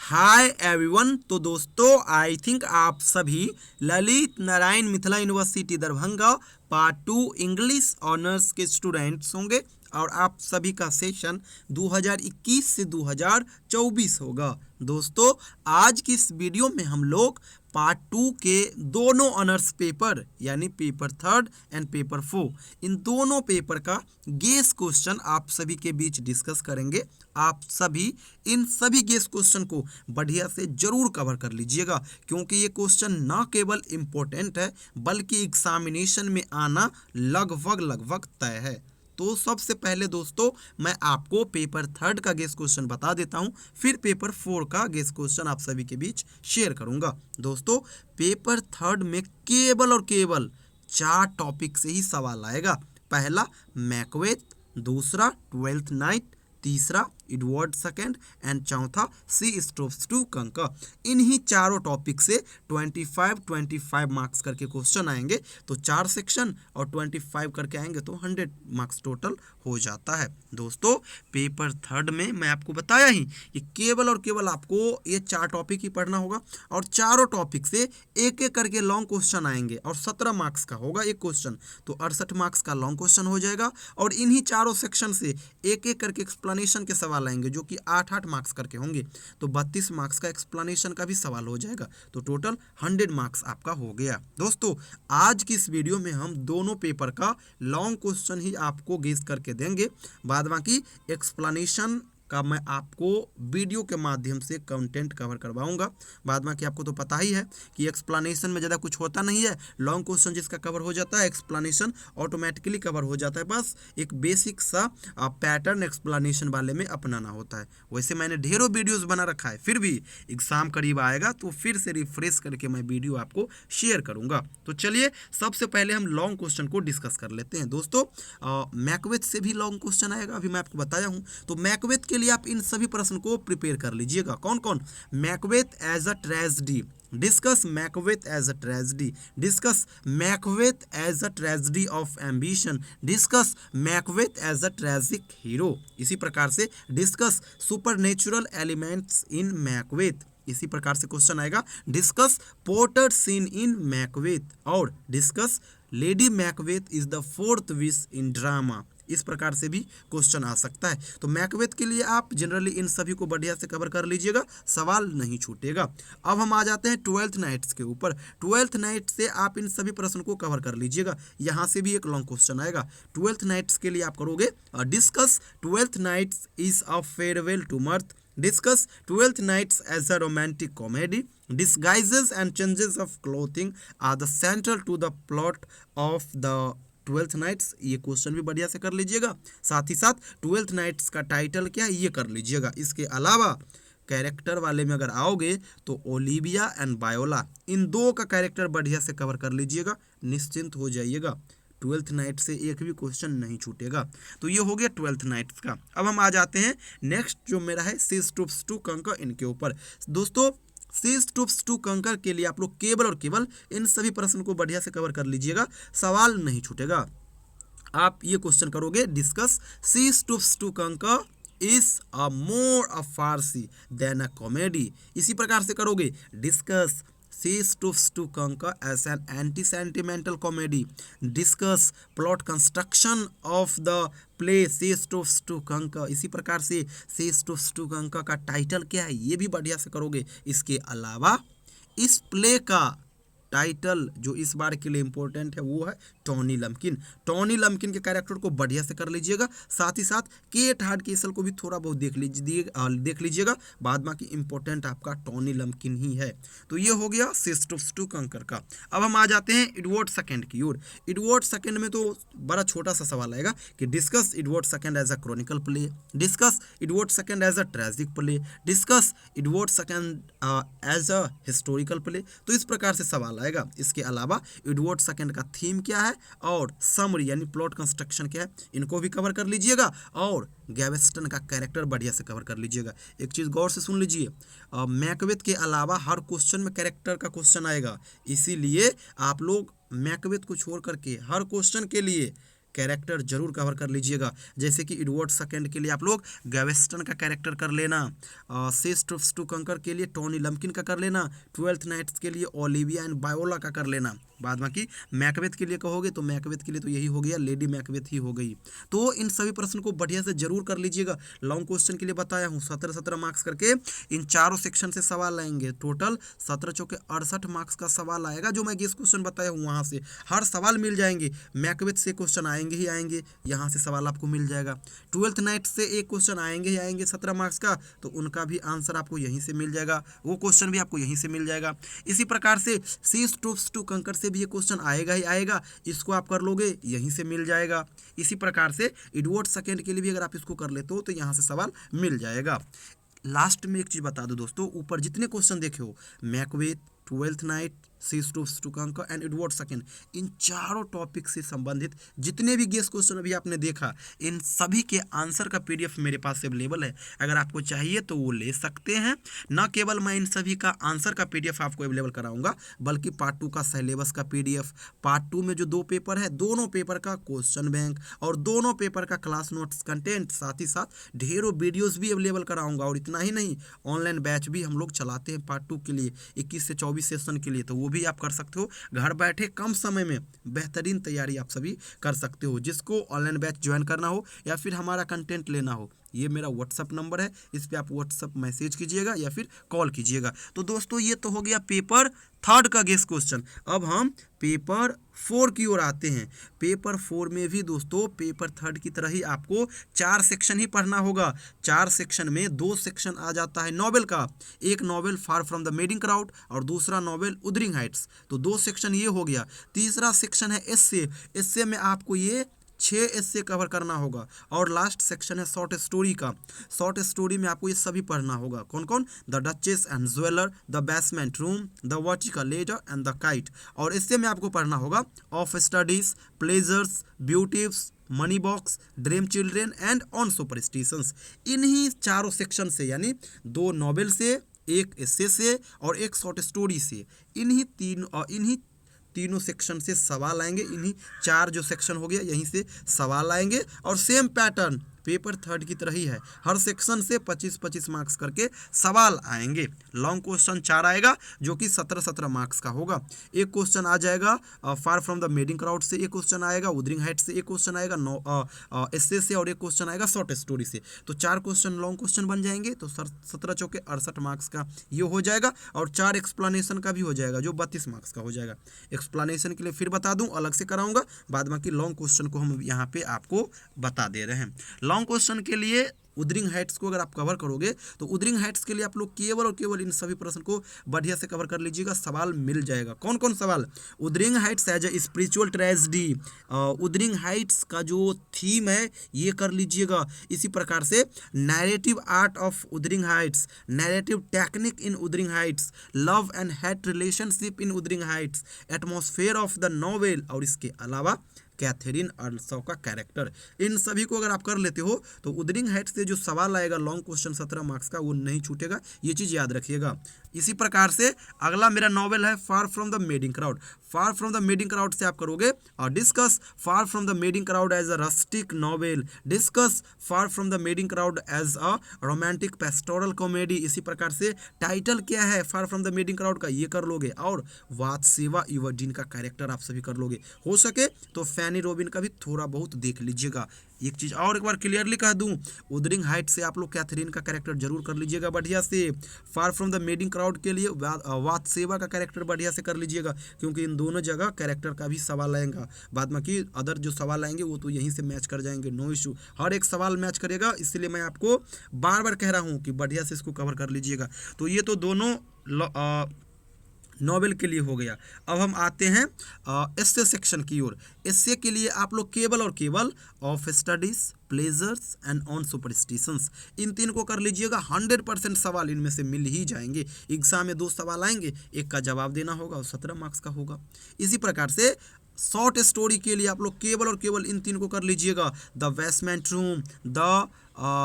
Hi everyone. तो दोस्तों I think आप सभी Lalit Narayan Mithila university Darbhanga part 2 English honours के स्टूडेंट्स होंगे और आप सभी का सेशन 2021 से 2024 होगा। दोस्तों आज की इस वीडियो में हम लोग पार्ट 2 के दोनों ऑनर्स पेपर यानी पेपर 3 एंड पेपर 4 इन दोनों पेपर का गेस क्वेश्चन आप सभी के बीच डिस्कस करेंगे। आप सभी इन सभी गेस क्वेश्चन को बढ़िया से जरूर कवर कर लीजिएगा, क्योंकि ये क्वेश्चन ना केवल इम्पोर्टेंट है बल्कि एग्जामिनेशन में आना लगभग तय है। तो सबसे पहले दोस्तों मैं आपको पेपर 3 का गेस क्वेश्चन बता देता हूं, फिर पेपर 4 का गेस क्वेश्चन आप सभी के बीच शेयर करूंगा। दोस्तों पेपर 3 में केवल और केवल 4 टॉपिक से ही सवाल आएगा। पहला मैकबेथ, दूसरा ट्वेल्थ नाइट, तीसरा एडवर्ड सेकंड एंड चौथा सी स्टोप्स टू कंकर। इन्हीं चारों टॉपिक से 25 मार्क्स करके क्वेश्चन आएंगे। तो 4 सेक्शन और 25 करके आएंगे तो 100 मार्क्स टोटल हो जाता है। दोस्तों पेपर 3 में मैं आपको बताया ही कि केवल और केवल आपको ये 4 टॉपिक ही पढ़ना होगा और चारों टॉपिक से एक एक करके लॉन्ग क्वेश्चन आएंगे और 17 मार्क्स का होगा एक क्वेश्चन, तो 68 मार्क्स का लॉन्ग क्वेश्चन हो जाएगा। और इन्हीं चारों सेक्शन से एक एक करके एक्सप्लेनेशन के सवाल आएंगे जो कि 8 मार्क्स करके होंगे, तो 32 मार्क्स का एक्सप्लेनेशन का भी सवाल हो जाएगा। तो टोटल 100 मार्क्स आपका हो गया। दोस्तों आज की इस वीडियो में हम दोनों पेपर का लॉन्ग क्वेश्चन ही आपको गेस करके देंगे, बाद बाकी एक्सप्लेनेशन का मैं आपको वीडियो के माध्यम से कंटेंट कवर करवाऊंगा। बाद में कि आपको तो पता ही है कि एक्सप्लेनेशन में ज़्यादा कुछ होता नहीं है, लॉन्ग क्वेश्चन जिसका कवर हो जाता है एक्सप्लेनेशन ऑटोमेटिकली कवर हो जाता है। बस एक बेसिक सा पैटर्न एक्सप्लेनेशन वाले में अपनाना होता है। वैसे मैंने ढेरों वीडियोस बना रखा है, फिर भी एग्जाम करीब आएगा तो फिर से रिफ्रेश करके मैं वीडियो आपको शेयर करूँगा। तो चलिए सबसे पहले हम लॉन्ग क्वेश्चन को डिस्कस कर लेते हैं। दोस्तों मैकबेथ से भी लॉन्ग क्वेश्चन आएगा, अभी मैं आपको बताया हूँ। तो मैकबेथ के लिए आप इन सभी प्रश्न को प्रिपेयर कर लीजिएगा। कौन कौन? Macbeth as a tragedy, discuss Macbeth as a tragedy, discuss Macbeth as a tragedy of ambition, discuss Macbeth as a tragic hero. इसी प्रकार से discuss supernatural elements in Macbeth, इसी प्रकार से क्वेश्चन आएगा। Discuss porter scene in Macbeth और discuss Lady Macbeth is the fourth witch in drama. इस प्रकार से भी क्वेश्चन आ सकता है। तो मैकबेथ के लिए आप जनरली इन सभी को बढ़िया से कवर कर लीजिएगा, सवाल नहीं छूटेगा। अब हम आ जाते हैं ट्वेल्थ नाइट्स के ऊपर। ट्वेल्थ नाइट से आप इन सभी प्रश्न को कवर कर लीजिएगा, यहाँ से भी एक लॉन्ग क्वेश्चन आएगा। ट्वेल्थ नाइट्स के लिए आप करोगे discuss Twelfth Nights is a farewell to mirth, discuss Twelfth Nights as a romantic comedy, disguises and changes of clothing are the central to the plot of the Twelfth Nights. ये question भी बढ़िया से कर लीजिएगा। साथ ही साथ twelfth nights का title क्या है ये कर लीजिएगा। इसके अलावा कैरेक्टर वाले में अगर आओगे तो ओलिविया एंड वायोला, इन दो का कैरेक्टर बढ़िया से कवर कर लीजिएगा, निश्चिंत हो जाइएगा, ट्वेल्थ नाइट से एक भी क्वेश्चन नहीं छूटेगा। तो ये हो गया ट्वेल्थ नाइट्स का। अब हम आ जाते हैं नेक्स्ट जो मेरा है सी स्टूप्स टू कंकर, इनके ऊपर। दोस्तों सी स्टूप्स टू कंकर के लिए आप लोग केवल और केवल इन सभी प्रश्न को बढ़िया से कवर कर लीजिएगा, सवाल नहीं छूटेगा। आप ये क्वेश्चन करोगे discuss She Stoops to Conquer is a more a farce than a comedy. इसी प्रकार से करोगे discuss She Stoops to Conquer as an anti-sentimental comedy. Discuss plot construction of the play She Stoops to Conquer. इसी प्रकार से She Stoops to Conquer का title क्या है ये भी बढ़िया से करोगे। इसके अलावा इस प्ले का टाइटल जो इस बार के लिए इंपॉर्टेंट है वो है टॉनी लम्किन। टॉनी लम्किन के कैरेक्टर को बढ़िया से कर लीजिएगा, साथ ही साथ केट हार्डकेसल को भी थोड़ा बहुत देख लीजिएगा। बाद बाकी इंपॉर्टेंट आपका टॉनी लम्किन ही है। तो ये हो गया सी स्टूप्स टू कंकर का। अब हम आ जाते हैं एडवर्ड सेकंड की ओर। एडवर्ड सेकंड में तो बड़ा छोटा सा सवाल आएगा कि discuss Edward Second as a chronicle play, discuss Edward Second as a tragic play, discuss Edward Second as a historical play. तो इस प्रकार से सवाल आएगा। इसके अलावा एडवर्ड सेकंड का थीम क्या है और समरी यानी प्लॉट कंस्ट्रक्शन क्या है, इनको भी कवर कर लीजिएगा। और गैवेस्टन का कैरेक्टर बढ़िया से कवर कर लीजिएगा। एक चीज़ गौर से सुन लीजिए, मैकबेथ के अलावा हर क्वेश्चन में कैरेक्टर का क्वेश्चन आएगा, इसीलिए आप लोग मैकबेथ को छोड़ करके हर क्वेश्चन के लिए कैरेक्टर जरूर कवर कर लीजिएगा। जैसे कि एडवर्ड सेकंड के लिए आप लोग गैवेस्टन का कैरेक्टर कर लेना, सेज ट्रूप्स टू कंकर के लिए टोनी लम्किन का कर लेना, ट्वेल्थ नाइट्स के लिए ओलिविया एंड बायोला का कर लेना। बाद बाकी मैकबेथ के लिए कहोगे तो मैकबेथ के लिए तो यही हो गया, लेडी मैकबेथ ही हो गई। तो इन सभी प्रश्न को बढ़िया से जरूर कर लीजिएगा। लॉन्ग क्वेश्चन के लिए बताया हूँ 17-17 मार्क्स करके इन चारों सेक्शन से सवाल आएंगे। टोटल 17 चौके 68 मार्क्स का सवाल आएगा। जो मैं गेस क्वेश्चन बताया हूँ वहाँ से हर सवाल मिल जाएंगे। मैकबेथ से क्वेश्चन आएंगे ही आएंगे, यहाँ से सवाल आपको मिल जाएगा। ट्वेल्थ नाइट से एक क्वेश्चन आएंगे ही आएंगे 17 मार्क्स का, तो उनका भी आंसर आपको यहीं से मिल जाएगा, वो क्वेश्चन भी आपको यहीं से मिल जाएगा। इसी प्रकार से सीज ट्रूप्स टू कंकर से भी ये क्वेश्चन आएगा ही आएगा, इसको आप कर लोगे यहीं से मिल जाएगा। इसी प्रकार से एडवर्ड सेकंड के लिए भी अगर आप इसको कर लेते हो तो यहाँ से सवाल मिल जाएगा। लास्ट में एक चीज़ बता दो दोस्तों, ऊपर जितने क्वेश्चन देखे हो Macbeth, Twelfth Night, She Stoops to Conquer and Edward Second, इन चारों टॉपिक से संबंधित जितने भी गेस क्वेश्चन अभी आपने देखा, इन सभी के आंसर का पीडीएफ मेरे पास अवेलेबल है। अगर आपको चाहिए तो वो ले सकते हैं। न केवल मैं इन सभी का आंसर का पीडीएफ आपको अवेलेबल कराऊंगा, बल्कि पार्ट 2 का सिलेबस का पीडीएफ, पार्ट 2 में जो 2 पेपर है, दोनों पेपर का क्वेश्चन बैंक और दोनों पेपर का क्लास नोट्स कंटेंट, साथ ही साथ ढेरों वीडियोस भी अवेलेबल कराऊंगा। और इतना ही नहीं, ऑनलाइन बैच भी हम लोग चलाते हैं पार्ट 2 के लिए 21 से 24 सेशन के लिए, तो वो भी आप कर सकते हो। घर बैठे कम समय में बेहतरीन तैयारी आप सभी कर सकते हो। जिसको ऑनलाइन बैच ज्वाइन करना हो या फिर हमारा कंटेंट लेना हो, ये मेरा व्हाट्सअप नंबर है, इस पे आप व्हाट्सअप मैसेज कीजिएगा या फिर कॉल कीजिएगा। तो दोस्तों ये तो हो गया पेपर 3 का गेस क्वेश्चन। अब हम पेपर 4 की ओर आते हैं। पेपर 4 में भी दोस्तों पेपर 3 की तरह ही आपको 4 सेक्शन ही पढ़ना होगा। 4 सेक्शन में 2 सेक्शन आ जाता है नॉवेल का, एक novel far from the Madding crowd और दूसरा नॉवेल उदरिंग हाइट्स, तो 2 सेक्शन ये हो गया। तीसरा सेक्शन है एस्से। एस्से में आपको ये 6 एस्से कवर करना होगा। और लास्ट सेक्शन है शॉर्ट स्टोरी का। शॉर्ट स्टोरी में आपको ये सभी पढ़ना होगा। कौन कौन? The Duchess and Jeweller, the Basement Room, the Vertical Ladder and the Kite. और इससे में आपको पढ़ना होगा Of studies, Pleasures, Beauties, Money Box, Dream Children and on Superstitions. इन्हीं चारों सेक्शन से, यानी 2 नॉवेल से, एक एस्से से और एक शॉर्ट स्टोरी से, इन्हीं तीनों सेक्शन से सवाल आएंगे। इन्हीं 4 जो सेक्शन हो गया यहीं से सवाल आएंगे। और सेम पैटर्न पेपर 3 की तरह ही है, हर सेक्शन से 25-25 मार्क्स करके सवाल आएंगे। लॉन्ग क्वेश्चन 4 आएगा जो कि 17-17 मार्क्स का होगा। एक क्वेश्चन आ जाएगा फार फ्रॉम द मेडिंग क्राउड से, एक क्वेश्चन आएगा उदरिंग हाइट से, एक क्वेश्चन आएगा एस्से से और एक क्वेश्चन आएगा शॉर्ट स्टोरी से। तो 4 क्वेश्चन लॉन्ग क्वेश्चन बन जाएंगे। तो 17 चौके 68 मार्क्स का ये हो जाएगा। और 4 एक्सप्लेनेशन का भी हो जाएगा जो 32 मार्क्स का हो जाएगा। एक्सप्लेनेशन के लिए फिर बता दूं, अलग से कराऊंगा, बाद बाकी लॉन्ग क्वेश्चन को हम यहाँ पे आपको बता दे रहे हैं। लॉन्ग क्वेश्चन के लिए उदरिंग हाइट्स को अगर आप कवर करोगे तो उदरिंग हाइट्स के लिए आप लोग केवल और केवल इन सभी प्रश्न को बढ़िया से कवर कर लीजिएगा, सवाल मिल जाएगा। कौन कौन सवाल? Wuthering Heights as a spiritual tragedy, Wuthering Heights का जो थीम है ये कर लीजिएगा। इसी प्रकार से narrative art of Wuthering Heights, narrative technique in Wuthering Heights, love and hate relationship in Wuthering Heights, atmosphere of the novel, और इसके अलावा कैथरीन अर्नसॉ का कैरेक्टर। इन सभी को अगर आप कर लेते हो तो उदरिंग हाइट्स से जो सवाल आएगा लॉन्ग क्वेश्चन 17 मार्क्स का वो नहीं छूटेगा, ये चीज़ याद रखिएगा। इसी प्रकार से अगला मेरा नॉवेल है Far from the Madding Crowd. Far from the Madding Crowd से आप करोगे और discuss Far from the Madding Crowd as a rustic novel, discuss Far from the Madding Crowd as a romantic pastoral comedy. इसी प्रकार से title क्या है Far from the Madding Crowd का, ये कर लोगे। और वात्सेवा इवर्डीन का कैरेक्टर आप सभी कर लोगे। हो सके तो फैनी रॉबिन का भी थोड़ा बहुत देख लीजिएगा। एक चीज़ और एक बार क्लियरली कह दूं, उदरिंग हाइट से आप लोग कैथरीन का कैरेक्टर जरूर कर लीजिएगा बढ़िया से। फार फ्रॉम द मेडिंग क्राउड के लिए वात्सेवा का कैरेक्टर बढ़िया से कर लीजिएगा, क्योंकि इन दोनों जगह कैरेक्टर का भी सवाल आएगा। बाद में कि अदर जो सवाल आएंगे वो तो यहीं से मैच कर जाएंगे, नो इशू। हर एक सवाल मैच करेगा, इसलिए मैं आपको बार बार कह रहा हूँ कि बढ़िया से इसको कवर कर लीजिएगा। तो ये तो दोनों नॉवेल के लिए हो गया। अब हम आते हैं एस्से सेक्शन की ओर। एस्से के लिए आप लोग केवल और केवल of studies, pleasures and on superstitions, इन 3 को कर लीजिएगा। 100% सवाल इनमें से मिल ही जाएंगे। एग्जाम में 2 सवाल आएंगे, एक का जवाब देना होगा और 17 मार्क्स का होगा। इसी प्रकार से शॉर्ट स्टोरी के लिए आप लोग केवल और केवल इन 3 को कर लीजिएगा। The Basement Room, the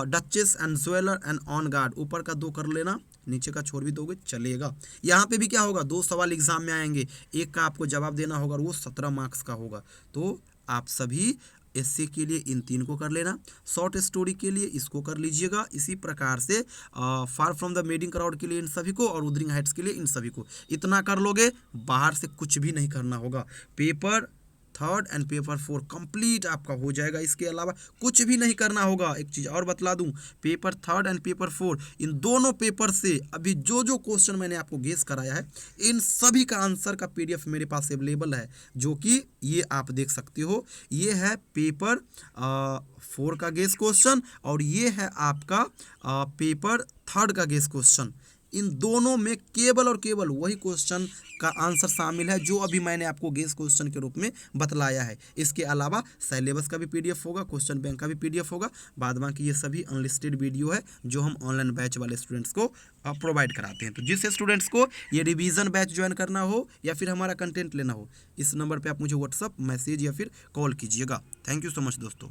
Duchess and jeweller and on guard. ऊपर का 2 कर लेना, नीचे का छोड़ भी दोगे चलेगा। यहाँ पे भी क्या होगा, 2 सवाल एग्जाम में आएंगे, एक का आपको जवाब देना होगा और वो 17 मार्क्स का होगा। तो आप सभी एस्से के लिए इन 3 को कर लेना, शॉर्ट स्टोरी के लिए इसको कर लीजिएगा, इसी प्रकार से फार फ्रॉम द मेडिंग क्राउड के लिए इन सभी को और wuthering हाइट्स के लिए इन सभी को। इतना कर लोगे, बाहर से कुछ भी नहीं करना होगा। पेपर 3 एंड पेपर 4 कंप्लीट आपका हो जाएगा। इसके अलावा कुछ भी नहीं करना होगा। एक चीज़ और बतला दूं, पेपर 3 एंड पेपर 4 इन दोनों पेपर से अभी जो जो क्वेश्चन मैंने आपको गेस कराया है, इन सभी का आंसर का PDF मेरे पास अवेलेबल है, जो कि ये आप देख सकते हो। ये है पेपर 4 का गेस क्वेश्चन और ये है आपका पेपर 3 का गेस क्वेश्चन। इन दोनों में केवल और केवल वही क्वेश्चन का आंसर शामिल है जो अभी मैंने आपको गेस क्वेश्चन के रूप में बतलाया है। इसके अलावा सिलेबस का भी PDF होगा, क्वेश्चन बैंक का भी PDF होगा। बाद बाकी ये सभी अनलिस्टेड वीडियो है जो हम ऑनलाइन बैच वाले स्टूडेंट्स को प्रोवाइड कराते हैं। तो जिस स्टूडेंट्स को ये रिवीजन बैच ज्वाइन करना हो या फिर हमारा कंटेंट लेना हो, इस नंबर पर आप मुझे व्हाट्सअप मैसेज या फिर कॉल कीजिएगा। थैंक यू सो मच दोस्तों।